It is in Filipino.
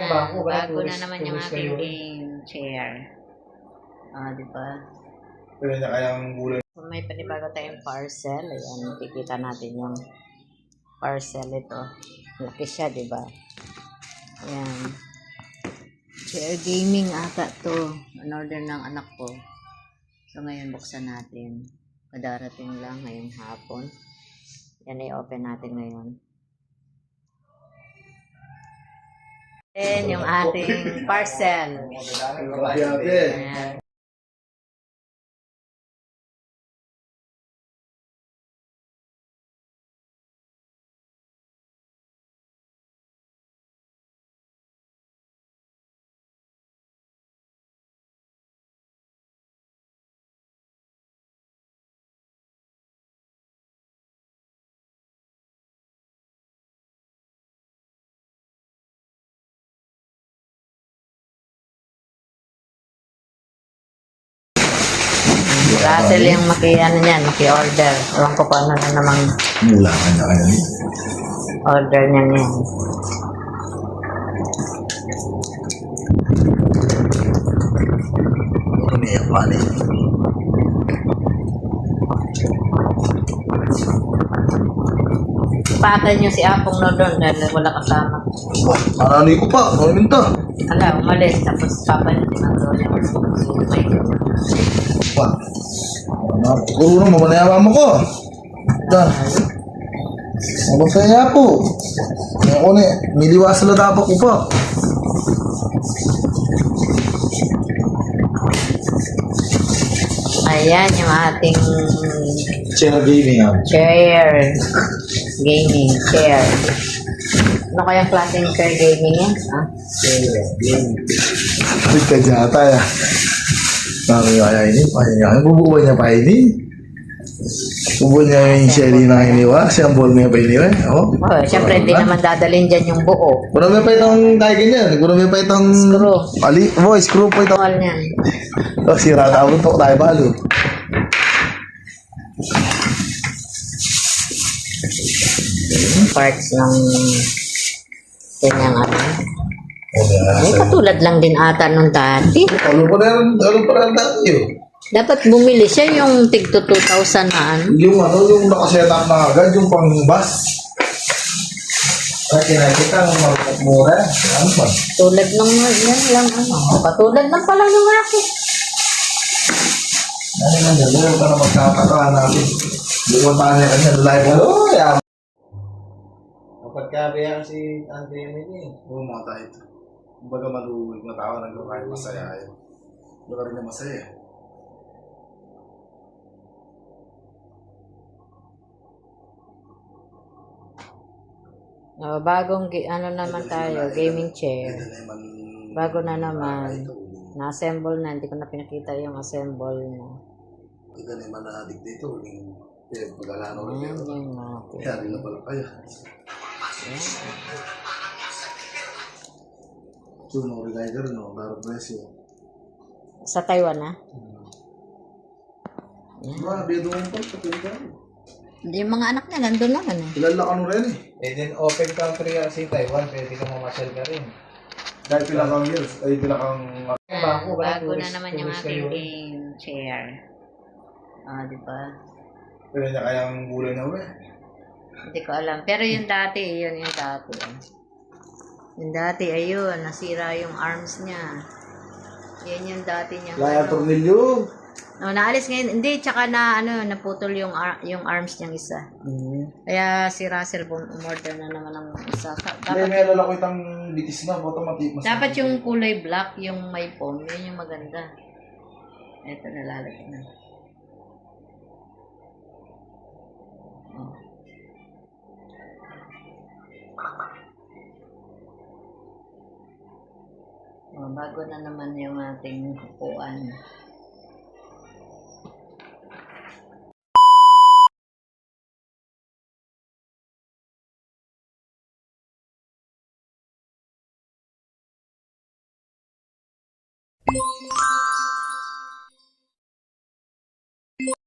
Bago na naman yung aking game chair. Di ba? Pero niya kayang gulay. Kung may panibago tayong parcel, ayan, makikita natin yung parcel ito. Laki siya, di ba? Ayan. Chair gaming ata to. An-order ng anak ko. So, ngayon buksan natin. Madarating lang ngayong hapon. Yan, i-open natin ngayon. Then, yung ating parcel. Ayan. Russell yung maki-order. Ewan ko paano na namang Mula kanya kaya. order niya yan. Ano yung pali? Patay niyo si Apong no doon dahil wala kasama. Marami ko pa. Ano minta? Ala, umalis. Tapos papalitin ang doon yung may Pa. Puro na mamanayawa mo ko. Da. Masaya po. Ako ni, miliwas na dapat ko pa. Ayan yung ating Chair gaming ah. chair. Gaming chair. Ano kayang klaseng chair gaming yan? Ha? Wait ka dyan tayo. Sabi kaya ini, bubuhay niya pa ini. Bubuhay niya yung sherry na iniwa, siyang ball niya pa iniwa. Oh, Siyempre, hindi naman dadalhin dyan yung buo. Kurang pa itong tayo ganyan. Kurang pa itong Screw. Ali, screw po ito. All niyan. Oh, sira tawon to tayo balo. Parts ng kanyang ano. Oh, Ay, katulad lang din ata nung dati. ano pa rin tayo? Dapat bumili siya yung tig to 2,000 na ano. Yung nakaset up na agad, yung pang bus. Ay, kinakita ang mura. Ano ba? Tulad ng yan lang ano. Katulad lang pala yung akin. Ano nga nyo, meron ka na magkataka natin. Hindi mo tayo kanya live. Oh, yan. Kapag kabiya si Tante Emily, mga tayo ito. Kumbaga maluwag na tao ng kahit masaya yun. Wala rin na masaya. Bagong ano naman tayo, gaming chair. Bago na naman. Na-assemble na, hindi ko na pinakita yung assemble na. Ito na yung manadig dito. Yung pag-alano rin Ayan yun. yung natin. Kaya rin na pala kaya. So, no-regay ka rin, no? God bless you. Sa Taiwan na? Grabe, doon pa, pati ka. Yung mga anak niya, nandun naman eh. Kilala ka nun rin eh. Eh din open country kasi Taiwan, pwede ka mamasyal ka rin. Dahil pilakang years, ay pilakang... Bago na naman yung aking game chair. Di ba? Pero niya kayang gulay na uwi. Hindi ko alam. Pero yung dati, yun yung dati. Yung dati, ayun, nasira yung arms niya. Yan yung dati niya. Laya tornilyo. No, naalis ngayon. Hindi, tsaka na, naputol yung arms niyang isa. Kaya si Russell umorder na naman ng isa. Hindi, may alala ko itang bitis na, automatic. Dapat yung kulay black, yung may foam, yun yung maganda. Ito, nalalagay na. Bago na naman yung ating upuan.